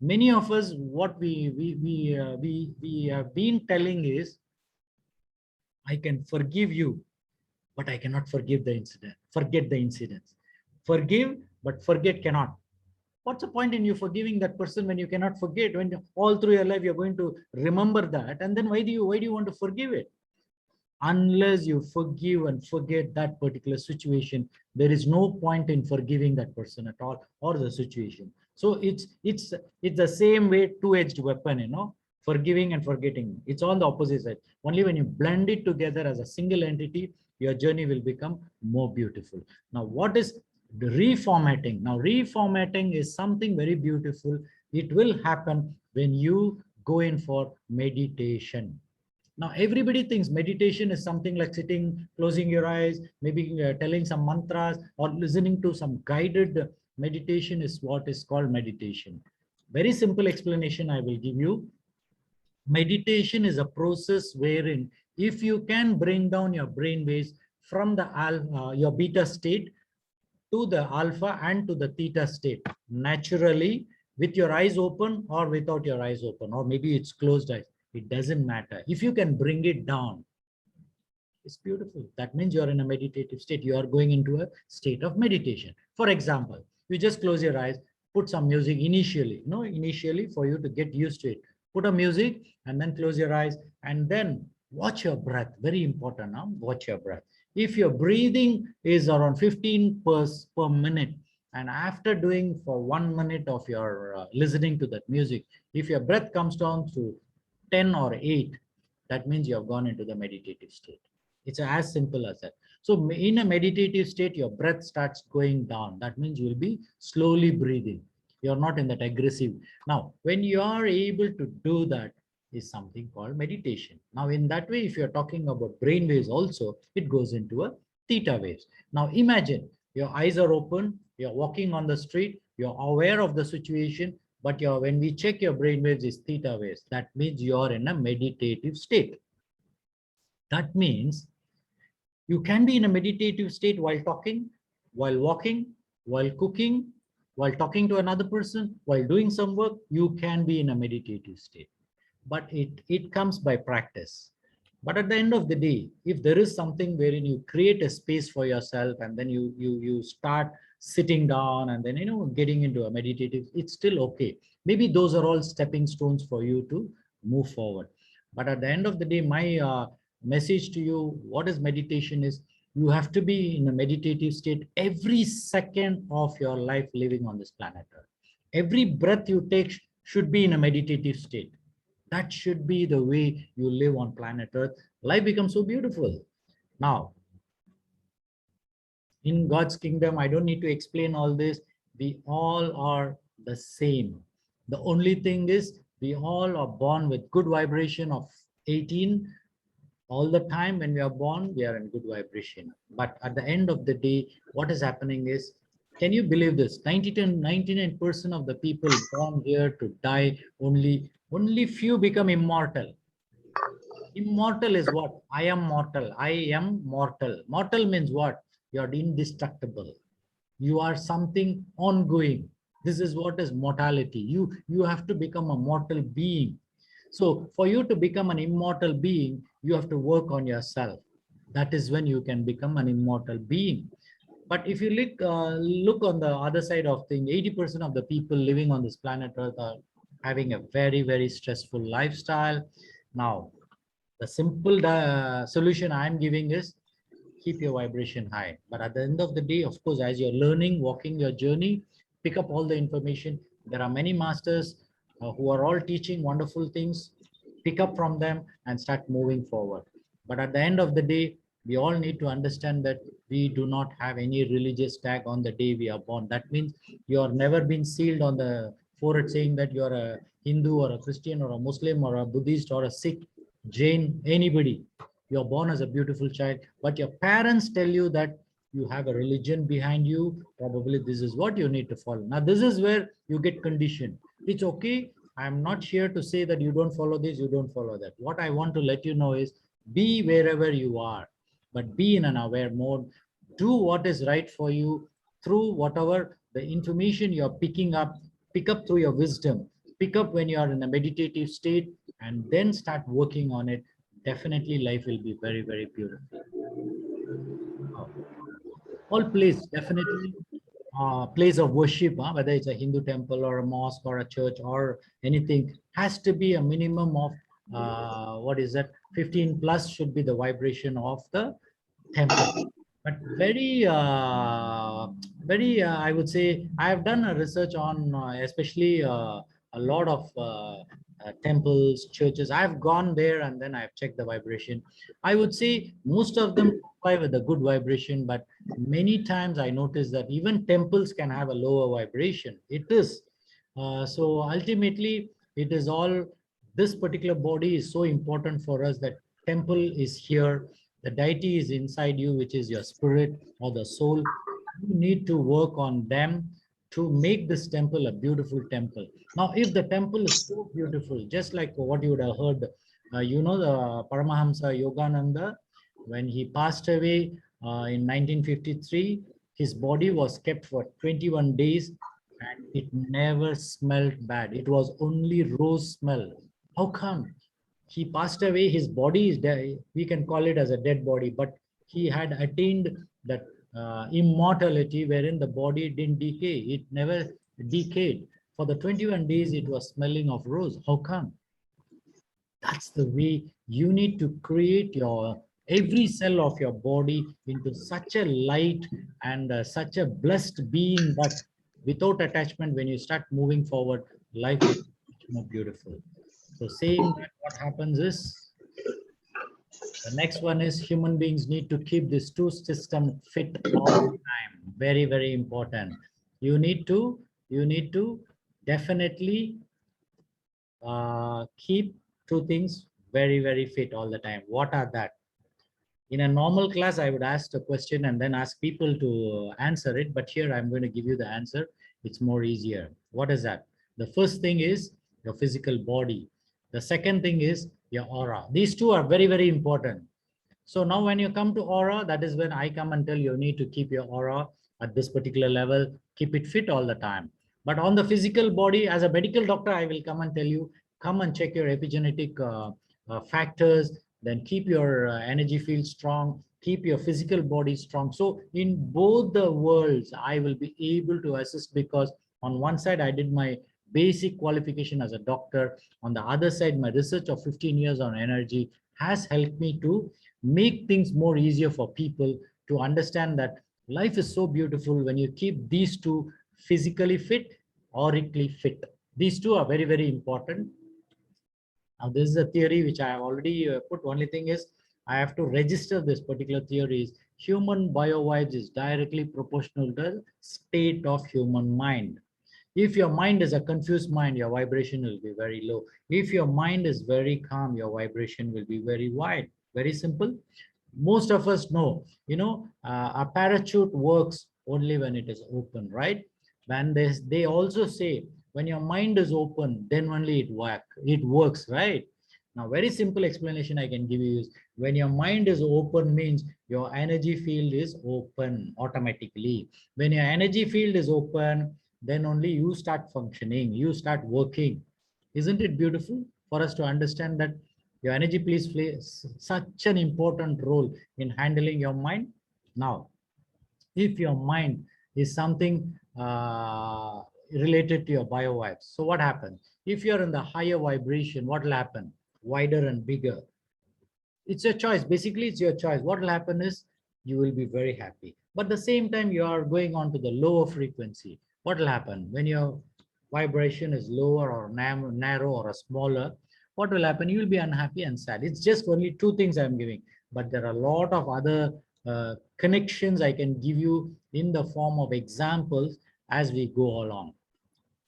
Many of us, what we have been telling is, I can forgive you, but I cannot forgive the incident. Forget the incidents. Forgive, but forget cannot. What's the point in you forgiving that person when you cannot forget, when all through your life you're going to remember that, and then why do you want to forgive it? Unless you forgive and forget that particular situation, there is no point in forgiving that person at all, or the situation. So it's the same way, two-edged weapon, you know, forgiving and forgetting. It's on the opposite side. Only when you blend it together as a single entity, your journey will become more beautiful. Now, what is the reformatting? Now, reformatting is something very beautiful. It will happen when you go in for meditation. Now, everybody thinks meditation is something like sitting, closing your eyes, maybe telling some mantras or listening to some guided meditation is what is called meditation. Very simple explanation I will give you. Meditation is a process wherein if you can bring down your brain waves from the your beta state to the alpha and to the theta state naturally, with your eyes open or without your eyes open, or maybe it's closed eyes, it doesn't matter. If you can bring it down, it's beautiful. That means you're in a meditative state. You are going into a state of meditation. For example, you just close your eyes, put some music initially, initially for you to get used to it. Put a music and then close your eyes and then watch your breath. Very important now, watch your breath. If your breathing is around 15 per minute, and after doing for 1 minute of your listening to that music, if your breath comes down to 10 or 8, that means you have gone into the meditative state. It's as simple as that. So in a meditative state, your breath starts going down. That means you will be slowly breathing. You're not in that aggressive. Now, when you are able to do that, is something called meditation. Now, in that way, if you're talking about brain waves also, it goes into a theta waves. Now, imagine your eyes are open, you're walking on the street, you're aware of the situation, but when we check your brain waves is theta waves. That means you're in a meditative state. That means you can be in a meditative state while talking, while walking, while cooking, while talking to another person, while doing some work. You can be in a meditative state, but it comes by practice. But at the end of the day, if there is something wherein you create a space for yourself and then you start sitting down and then getting into a meditative, it's still okay. Maybe those are all stepping stones for you to move forward. But at the end of the day, my message to you, what is meditation is, you have to be in a meditative state every second of your life living on this planet Earth. Every breath you take should be in a meditative state. That should be the way you live on planet Earth. Life becomes so beautiful. Now, in God's kingdom, I don't need to explain all this. We all are the same. The only thing is, we all are born with good vibration of 18. All the time when we are born, we are in good vibration. But at the end of the day, what is happening is, can you believe this? 99% of the people born here to die, only few become immortal. Immortal is what? I am mortal. I am mortal. Mortal means what? You are indestructible. You are something ongoing. This is what is mortality. You have to become a mortal being. So for you to become an immortal being, you have to work on yourself. That is when you can become an immortal being. But if you look on the other side of things, 80% of the people living on this planet Earth are having a very, very stressful lifestyle. Now, the simple solution I'm giving is, keep your vibration high. But at the end of the day, of course, as you're learning, walking your journey, pick up all the information. There are many masters who are all teaching wonderful things. Pick up from them and start moving forward. But at the end of the day, we all need to understand that we do not have any religious tag on the day we are born. That means you are never been sealed on the forehead saying that you are a Hindu or a Christian or a Muslim or a Buddhist or a Sikh, Jain, anybody. You're born as a beautiful child, but your parents tell you that you have a religion behind you. Probably this is what you need to follow. Now, this is where you get conditioned. It's okay. I'm not here to say that you don't follow this, you don't follow that. What I want to let you know is, be wherever you are, but be in an aware mode. Do what is right for you through whatever the information you're picking up. Pick up through your wisdom. Pick up when you are in a meditative state and then start working on it. Definitely life will be very, very beautiful. All please, definitely. place of worship, whether it's a Hindu temple or a mosque or a church or anything, has to be a minimum of what is that, 15 plus should be the vibration of the temple. But I would say, I have done a research on especially a lot of temples, churches. I've gone there and then I've checked the vibration. I would say most of them comply with a good vibration, but many times I notice that even temples can have a lower vibration. It is. So ultimately, it is all, this particular body is so important for us that temple is here, the deity is inside you, which is your spirit or the soul. You need to work on them to make this temple a beautiful temple. Now, if the temple is so beautiful, just like what you would have heard, the Paramahamsa Yogananda, when he passed away in 1953, his body was kept for 21 days and it never smelled bad. It was only rose smell. How come? He passed away, his body is dead, we can call it as a dead body, but he had attained that immortality wherein the body didn't decay, it never decayed. For the 21 days it was smelling of rose. How come? That's the way you need to create your every cell of your body into such a light and such a blessed being that without attachment, when you start moving forward, life is much more beautiful. So saying that, what happens is, the next one is human beings need to keep this two system fit all the time. Very, very important. You need to definitely keep two things very, very fit all the time. What are that? In a normal class, I would ask a question and then ask people to answer it. But here I'm going to give you the answer. It's more easier. What is that? The first thing is your physical body. The second thing is your aura. These two are very, very important. So now when you come to aura, that is when I come and tell you need to keep your aura at this particular level, keep it fit all the time. But on the physical body, as a medical doctor, I will come and tell you, come and check your epigenetic factors, then keep your energy field strong, keep your physical body strong. So in both the worlds, I will be able to assist, because on one side, I did my basic qualification as a doctor. On the other side, my research of 15 years on energy has helped me to make things more easier for people to understand that life is so beautiful when you keep these two physically fit, aurically fit. These two are very, very important. Now, this is a theory which I have already put. Only thing is, I have to register this particular theory. Is human biovibes is directly proportional to the state of human mind. If your mind is a confused mind, your vibration will be very low. If your mind is very calm, your vibration will be very wide. Very simple. Most of us know, a parachute works only when it is open, right? When they also say, when your mind is open, then only it works, right? Now, very simple explanation I can give you is, when your mind is open means your energy field is open automatically. When your energy field is open, then only you start functioning, you start working. Isn't it beautiful for us to understand that your energy plays such an important role in handling your mind? Now, if your mind is something related to your biovibes, so what happens? If you're in the higher vibration, what will happen? Wider and bigger. It's your choice. Basically, it's your choice. What will happen is you will be very happy. But at the same time, you are going on to the lower frequency. What will happen when your vibration is lower or narrow or smaller? What will happen? You will be unhappy and sad. It's just only two things I'm giving, but there are a lot of other connections I can give you in the form of examples as we go along.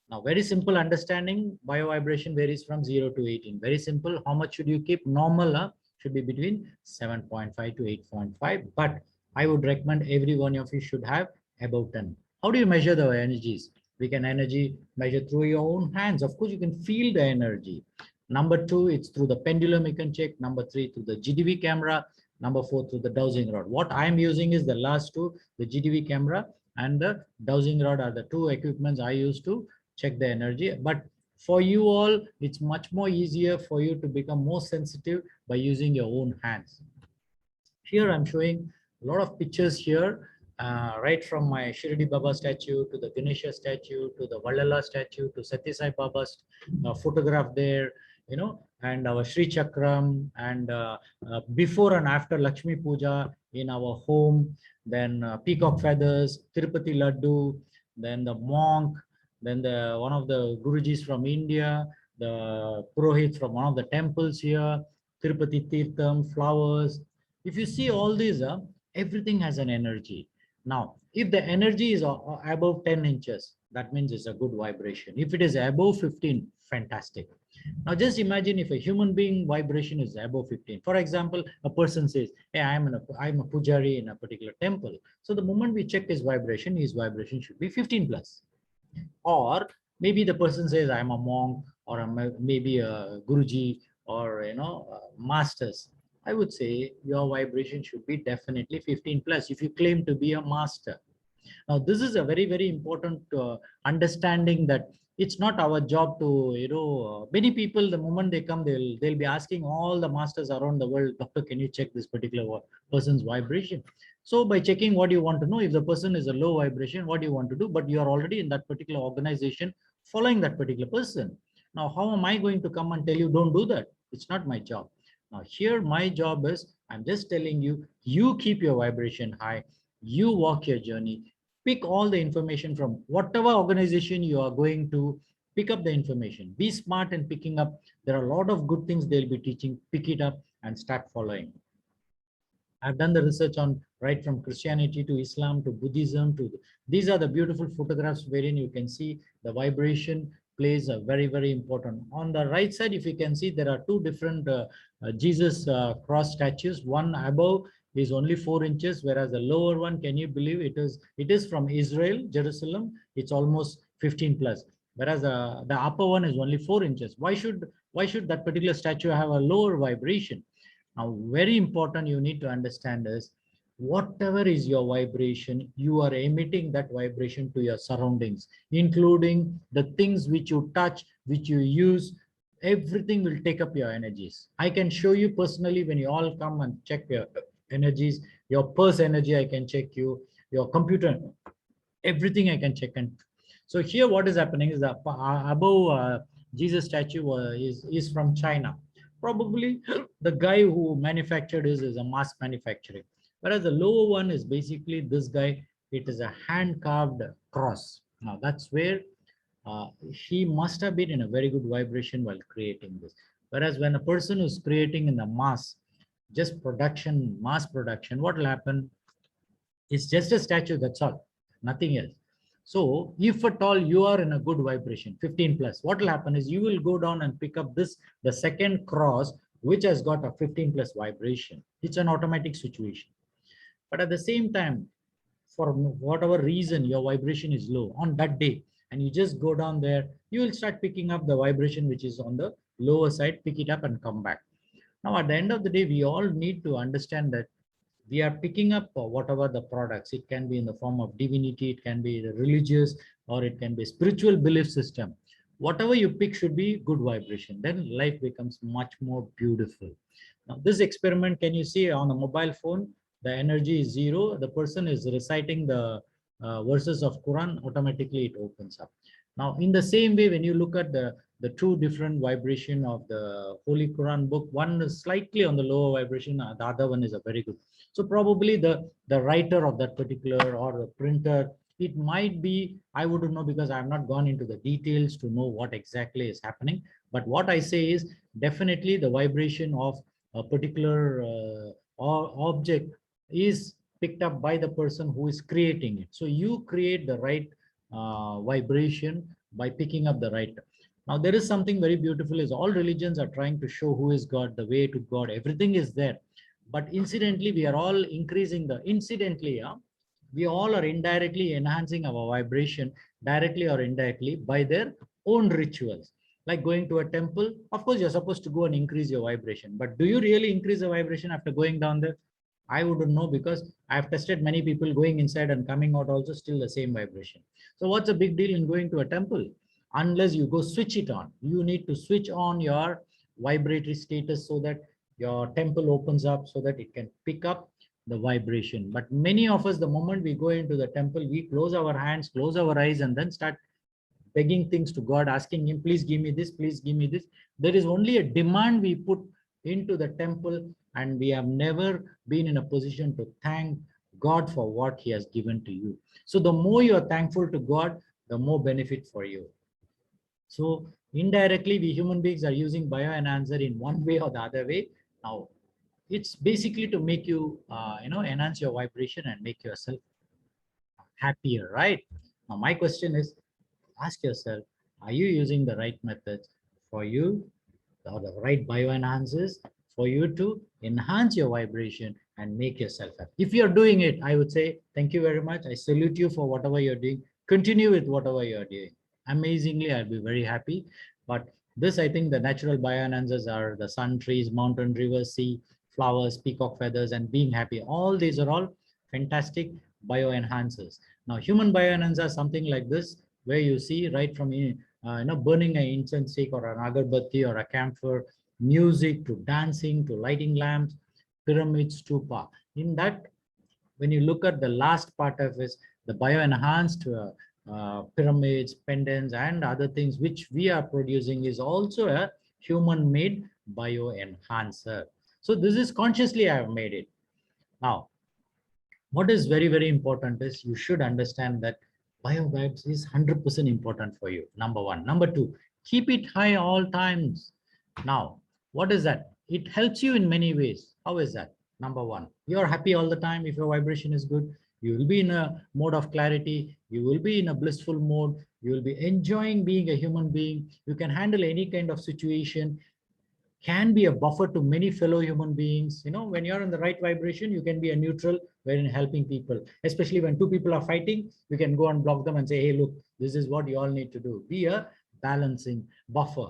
Now, very simple understanding, biovibration varies from 0 to 18. Very simple. How much should you keep? Normal should be between 7.5 to 8.5. But I would recommend every one of you should have about 10. How do you measure the energies? We can energy measure through your own hands. Of course, you can feel the energy. Number 2, it's through the pendulum you can check. Number 3, through the GDV camera. Number 4, through the dowsing rod. What I'm using is the last two, the GDV camera and the dowsing rod are the two equipments I use to check the energy. But for you all, it's much more easier for you to become more sensitive by using your own hands. Here I'm showing a lot of pictures here. right from my Shirdi Baba statue to the Ganesha statue to the Vallala statue to Satya Sai Baba's photograph there, you know, and our Sri Chakram, and before and after Lakshmi Puja in our home, then peacock feathers, Tirupati Laddu, then the monk, then the one of the Gurujis from India, the Purohit from one of the temples here, Tirupati Tirtham, flowers. If you see all these, everything has an energy. Now, if the energy is above 10 inches, that means it's a good vibration. If it is above 15, fantastic. Now, just imagine if a human being vibration is above 15. For example, a person says, hey, I'm a pujari in a particular temple. So the moment we check his vibration should be 15 plus. Or maybe the person says, I'm a monk, or maybe a Guruji, or, masters. I would say your vibration should be definitely 15 plus if you claim to be a master. Now, this is a very, very important understanding that it's not our job to, many people, the moment they come, they'll be asking all the masters around the world, doctor, can you check this particular person's vibration? So by checking, what do you want to know? If the person is a low vibration, what do you want to do? But you are already in that particular organization following that particular person. Now, how am I going to come and tell you, don't do that? It's not my job. Now, here, my job is, I'm just telling you, you keep your vibration high, you walk your journey, pick all the information from whatever organization you are going to, pick up the information, be smart in picking up. There are a lot of good things they'll be teaching, pick it up and start following. I've done the research on right from Christianity to Islam to Buddhism to these are the beautiful photographs wherein you can see the vibration plays a very, very important. On the right side, if you can see, there are two different Jesus cross statues. One above is only 4 inches, whereas the lower one, can you believe it is from Israel, Jerusalem, it's almost 15 plus, whereas the upper one is only 4 inches. Why should that particular statue have a lower vibration? Now, very important you need to understand is, whatever is your vibration, you are emitting that vibration to your surroundings, including the things which you touch, which you use, everything will take up your energies. I can show you personally when you all come and check your energies, your purse energy, I can check you, your computer, everything I can check. And so here what is happening is that above Jesus statue is from China. Probably the guy who manufactured is a mass manufacturing. Whereas the lower one is basically this guy, it is a hand carved cross. Now that's where he must have been in a very good vibration while creating this. Whereas when a person is creating in the mass, just production, mass production, what will happen? It's just a statue, that's all, nothing else. So if at all you are in a good vibration, 15 plus, what will happen is you will go down and pick up this, the second cross, which has got a 15 plus vibration. It's an automatic situation. But at the same time, for whatever reason, your vibration is low on that day, and you just go down there, you will start picking up the vibration, which is on the lower side, pick it up and come back. Now, at the end of the day, we all need to understand that we are picking up whatever the products. It can be in the form of divinity, it can be the religious, or it can be spiritual belief system. Whatever you pick should be good vibration. Then life becomes much more beautiful. Now, this experiment, can you see on a mobile phone, the energy is 0. The person is reciting the verses of Quran, automatically it opens up. Now, in the same way, when you look at the two different vibration of the Holy Quran book, one is slightly on the lower vibration, the other one is a very good. So probably the writer of that particular or the printer, it might be, I wouldn't know because I have not gone into the details to know what exactly is happening. But what I say is definitely the vibration of a particular object is picked up by the person who is creating it. So you create the right vibration by picking up the right. Now there is something very beautiful is all religions are trying to show who is God, the way to God, everything is there. But incidentally, we are all increasing we all are indirectly enhancing our vibration, directly or indirectly, by their own rituals. Like going to a temple, of course, you're supposed to go and increase your vibration. But do you really increase the vibration after going down there? I wouldn't know, because I've tested many people going inside and coming out also still the same vibration. So what's the big deal in going to a temple? Unless you go switch it on. You need to switch on your vibratory status so that your temple opens up, so that it can pick up the vibration. But many of us, the moment we go into the temple, we close our hands, close our eyes, and then start begging things to God, asking him, please give me this, please give me this. There is only a demand we put into the temple, and we have never been in a position to thank God for what he has given to you. So the more you are thankful to God, the more benefit for you. So indirectly, we human beings are using bioenhancer in one way or the other way. Now, it's basically to make you, enhance your vibration and make yourself happier, right? Now, my question is, ask yourself, are you using the right methods for you, or the right bioenhancers for you to enhance your vibration and make yourself happy? If you're doing it, I would say, thank you very much. I salute you for whatever you're doing. Continue with whatever you're doing. Amazingly, I'll be very happy. But this, I think the natural bioenhancers are the sun, trees, mountain, rivers, sea, flowers, peacock feathers, and being happy. All these are all fantastic bioenhancers. Now, human bioenhancers are something like this, where you see right from burning an incense stick or an agarbatti or a camphor, music to dancing to lighting lamps, pyramids, stupa. In that, when you look at the last part of it, the bioenhanced pyramids, pendants, and other things which we are producing is also a human-made bioenhancer. So this is consciously I have made it. Now, what is very, very important is you should understand that Biovibes is 100% important for you. Number one. Number two, keep it high all times. Now, what is that? It helps you in many ways. How is that? Number one, you're happy all the time. If your vibration is good, you will be in a mode of clarity. You will be in a blissful mode. You will be enjoying being a human being. You can handle any kind of situation. Can be a buffer to many fellow human beings. When you're in the right vibration, you can be a neutral when helping people, especially when two people are fighting. You can go and block them and say, hey, look, this is what you all need to do. Be a balancing buffer.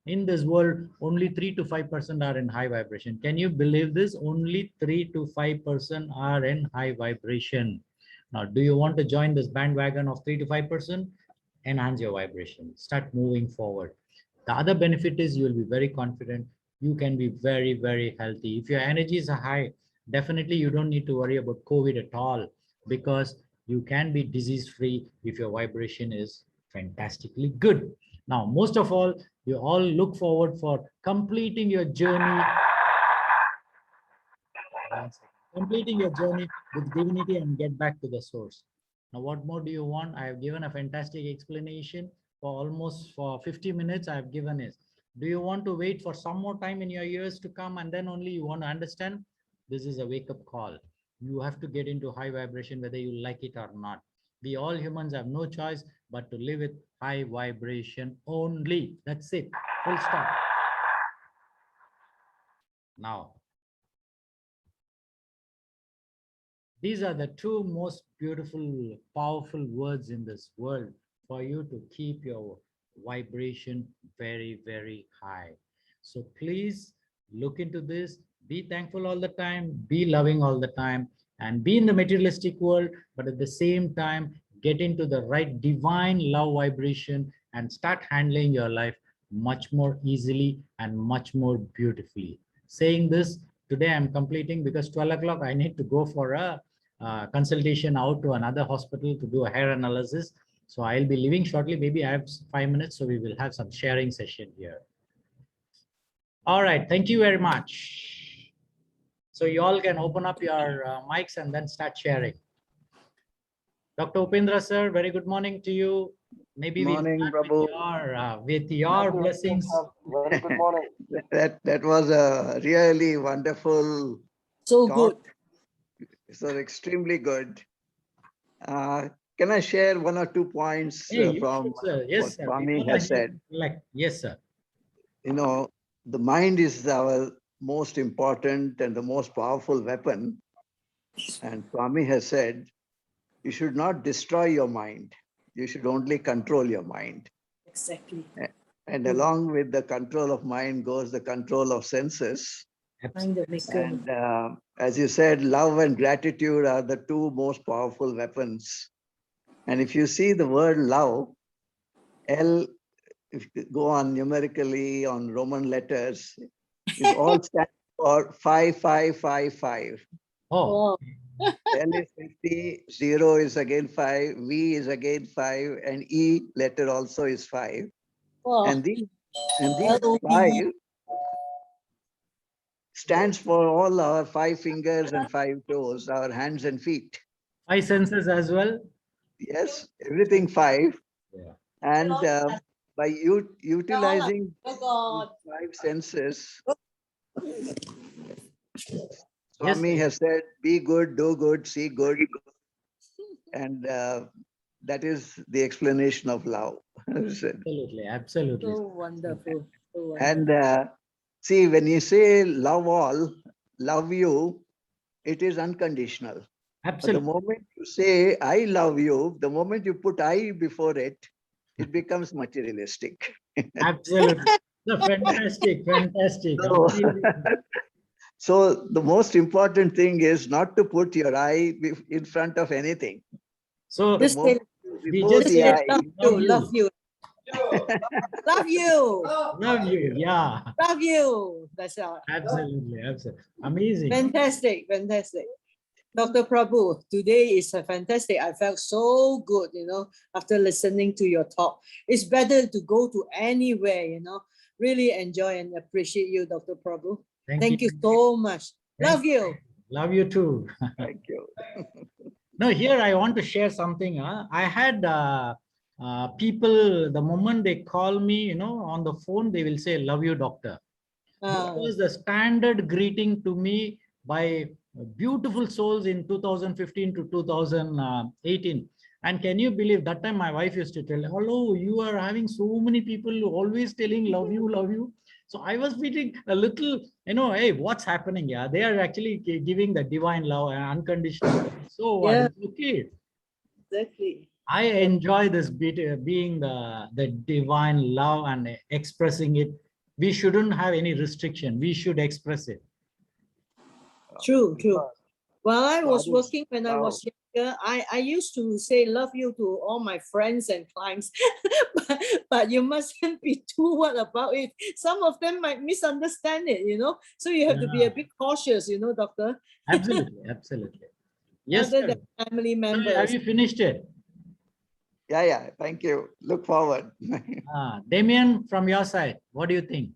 In this world, only 3 to 5% are in high vibration. Can you believe this? Only 3 to 5% are in high vibration. Now, do you want to join this bandwagon of 3 to 5%? Enhance your vibration. Start moving forward. The other benefit is you will be very confident. You can be very, very healthy. If your energies are high, definitely you don't need to worry about COVID at all, because you can be disease-free if your vibration is fantastically good. Now, most of all, you all look forward for completing your journey. Completing your journey with divinity and get back to the source. Now, what more do you want? I have given a fantastic explanation for almost for 50 minutes. I have given it. Do you want to wait for some more time in your years to come and then only you want to understand? This is a wake-up call. You have to get into high vibration whether you like it or not. We all humans have no choice but to live with high vibration only. That's it. Full stop. Now, these are the two most beautiful, powerful words in this world for you to keep your vibration very, very high. So please look into this, be thankful all the time, be loving all the time, and be in the materialistic world, but at the same time, get into the right divine love vibration and start handling your life much more easily and much more beautifully. Saying this, today I'm completing because 12 o'clock I need to go for a consultation out to another hospital to do a hair analysis. So I'll be leaving shortly. Maybe I have 5 minutes, so we will have some sharing session here. All right, thank you very much. So you all can open up your mics and then start sharing. Dr. Upendra sir, very good morning to you. Maybe morning, we'll start with your blessings. Very good morning. that was a really wonderful So talk. good. So extremely good. Can I share one or 2 points from what Swami has said? Yes, sir. The mind is our most important and the most powerful weapon. And Swami has said, you should not destroy your mind. You should only control your mind. Exactly. And along with the control of mind goes the control of senses. And as you said, love and gratitude are the two most powerful weapons. And if you see the word love, L, if you go on numerically on Roman letters, it all stands for 5555. Oh, L is 50, 0 is again 5, V is again 5, and E letter also is 5. And these 5 stands for all our 5 fingers and 5 toes, our hands and feet. 5 senses as well. Yes, everything 5. Yeah. And by utilizing these 5 senses, Yes, Swami has said, be good, do good, see good. And that is the explanation of love. absolutely, absolutely. So wonderful. So wonderful. And see, when you say love all, love you, it is unconditional. But the Absolutely. moment you say, I love you, the moment you put I before it, it becomes materialistic. Absolutely. No, fantastic, fantastic. So, Amazing. so the most important thing is not to put your I in front of anything. So The Just say, moment before just the say, I, love you, love you, love you. Yeah, love you. That's all. absolutely, absolutely. Amazing. Fantastic, fantastic. Dr. Prabhu, today is a fantastic. I felt so good, after listening to your talk. It's better to go to anywhere, Really enjoy and appreciate you, Dr. Prabhu. Thank you so much. Love you. Love you too. thank you. No, here I want to share something. I had people, the moment they call me, on the phone, they will say, love you, doctor. This was the standard greeting to me by beautiful souls in 2015 to 2018. And can you believe that time my wife used to tell, hello, you are having so many people always telling love you, love you. So I was feeling a little, hey, what's happening? Yeah, they are actually giving the divine love and unconditional. So what? Yeah. It's okay. Exactly. I enjoy this bit, being the divine love and expressing it. We shouldn't have any restriction. We should express it. True, true. While I was God is working when I love. was younger, I used to say love you to all my friends and clients, but you mustn't be too what about it. Some of them might misunderstand it, so you have to be a bit cautious, doctor. Absolutely, absolutely. Yes, Other sir. than family So members. have you finished it? Yeah, thank you. Look forward. Damien, from your side, what do you think?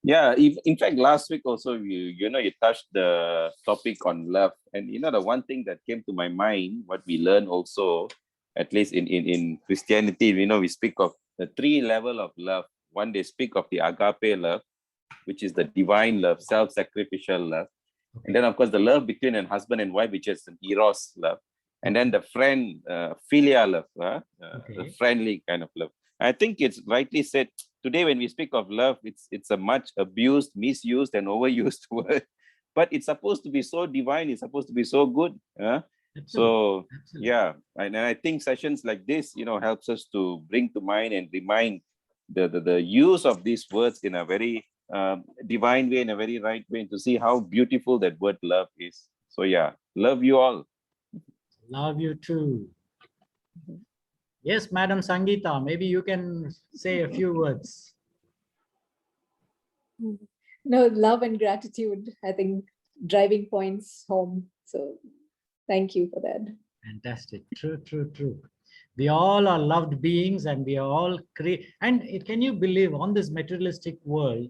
Yeah, in fact, last week also you touched the topic on love, and the one thing that came to my mind, what we learn also, at least in Christianity, we speak of the 3 level of love. One, they speak of the agape love, which is the divine love, self-sacrificial love, and then of course the love between a husband and wife, which is an eros love, and then the philia love, the friendly kind of love. I think it's rightly said. Today, when we speak of love, it's a much abused, misused, and overused word. But it's supposed to be so divine. It's supposed to be so good. So yeah, and I think sessions like this, helps us to bring to mind and remind the use of these words in a very divine way, in a very right way, to see how beautiful that word love is. So yeah, love you all. Love you too. Yes, Madam Sangeeta, maybe you can say a few words. No, love and gratitude, I think, driving points home. So thank you for that. Fantastic. True, true, true. We all are loved beings, and we are all and can you believe, on this materialistic world,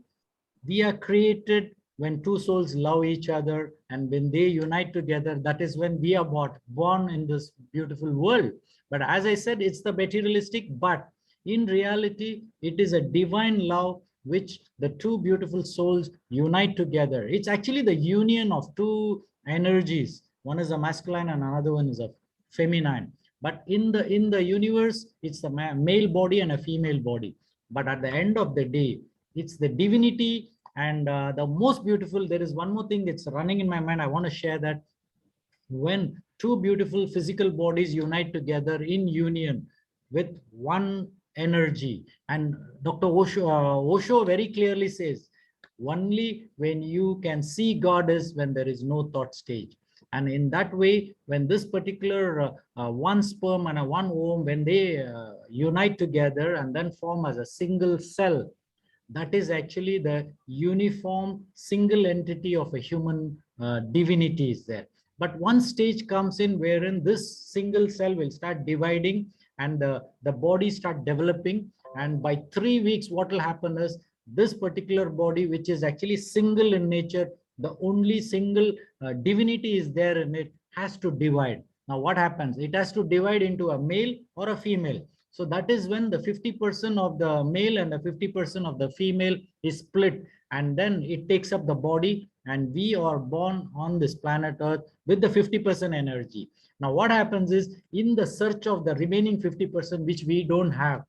we are created when 2 souls love each other, and when they unite together, that is when we are born in this beautiful world. But as I said, it's the materialistic, but in reality, it is a divine love which the 2 beautiful souls unite together. It's actually the union of 2 energies. One is a masculine and another one is a feminine. But in the universe, it's the male body and a female body. But at the end of the day, it's the divinity. And the most beautiful, there is one more thing that's running in my mind. I want to share that when 2 beautiful physical bodies unite together in union with one energy, and Dr. Osho very clearly says, only when you can see God is when there is no thought stage. And in that way, when this particular one sperm and a one ovum, when they unite together and then form as a single cell, that is actually the uniform single entity of a human divinity is there. But one stage comes in wherein this single cell will start dividing and the body start developing. And by 3 weeks, what will happen is this particular body, which is actually single in nature, the only single divinity is there in it, has to divide. Now what happens? It has to divide into a male or a female. So that is when the 50% of the male and the 50% of the female is split, and then it takes up the body, and we are born on this planet Earth with the 50% energy. Now what happens is, in the search of the remaining 50%, which we don't have,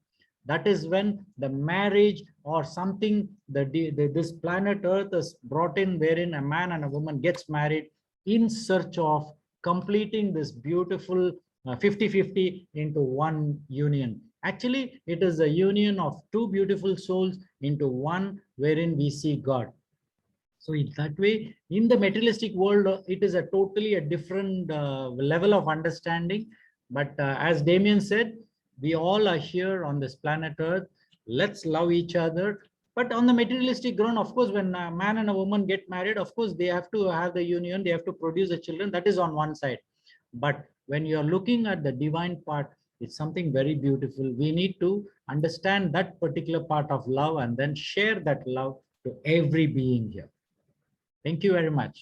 that is when the marriage or something, this planet Earth is brought in, wherein a man and a woman gets married in search of completing this beautiful 50-50 into one union. Actually, it is a union of two beautiful souls into one, wherein we see God. So in that way, in the materialistic world, it is a totally a different level of understanding. But as Damien said, we all are here on this planet Earth. Let's love each other. But on the materialistic ground, of course, when a man and a woman get married, of course, they have to have the union, they have to produce the children. That is on one side. But when you're looking at the divine part, it's something very beautiful. We need to understand that particular part of love and then share that love to every being here. Thank you very much.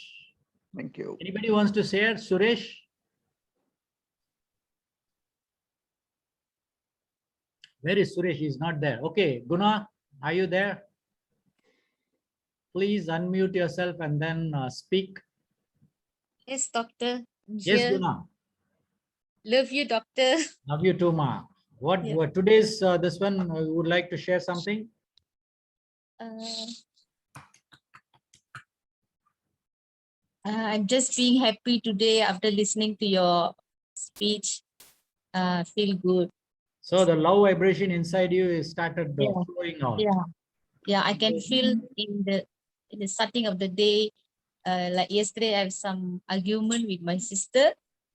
Thank you. Anybody wants to share? Suresh? Where is Suresh? He's not there. Okay, Guna, are you there? Please unmute yourself and then speak. Yes, doctor. Yes, Here. Guna. Love you, doctor. Love you too, Ma. What today's this one you would like to share something? I'm just being happy today after listening to your speech. Feel good. So the love vibration inside you is started flowing out. Yeah. I can feel in the starting of the day. Like yesterday, I have some argument with my sister,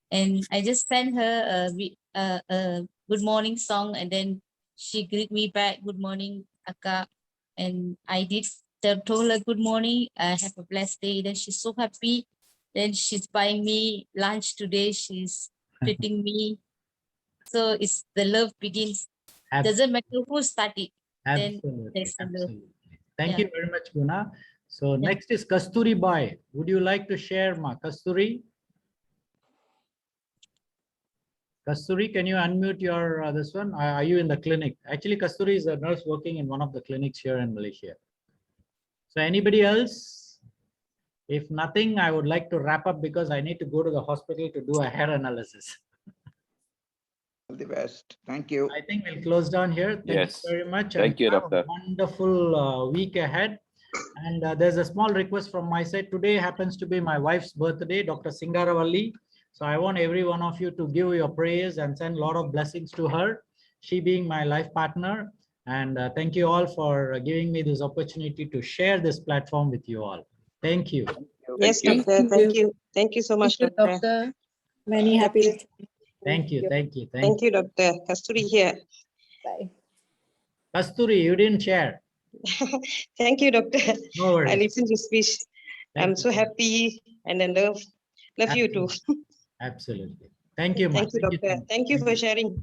and I just sent her a good morning song, and then she greeted me back, good morning, Akka. And I did told her good morning, have a blessed day. Then she's so happy. Then she's buying me lunch today. She's treating me. So it's the love begins. Doesn't matter who started. Absolutely. Absolutely. Thank you very much, Guna. So next is Kasturi Bai. Would you like to share, Ma? Kasturi? Kasturi, can you unmute your this one? Are you in the clinic? Actually, Kasturi is a nurse working in one of the clinics here in Malaysia. So anybody else? If nothing, I would like to wrap up because I need to go to the hospital to do a hair analysis. All the best. Thank you. I think we'll close down here. Thank you very much. Thank you, have Doctor. a wonderful week ahead. And there's a small request from my side. Today happens to be my wife's birthday, Dr. Singaravalli. So I want every one of you to give your prayers and send a lot of blessings to her, she being my life partner. And thank you all for giving me this opportunity to share this platform with you all. Thank you. Yes, doctor. Thank you. Thank you so much, doctor. Many happy returns. Thank you. Thank you. Thank you, doctor. Kasturi here. Bye. Kasturi, you didn't share. Thank you, doctor. No worries. I listened to speech. I'm so happy and I love you too. Absolutely. Thank you, Thank you, doctor. Thank you for sharing.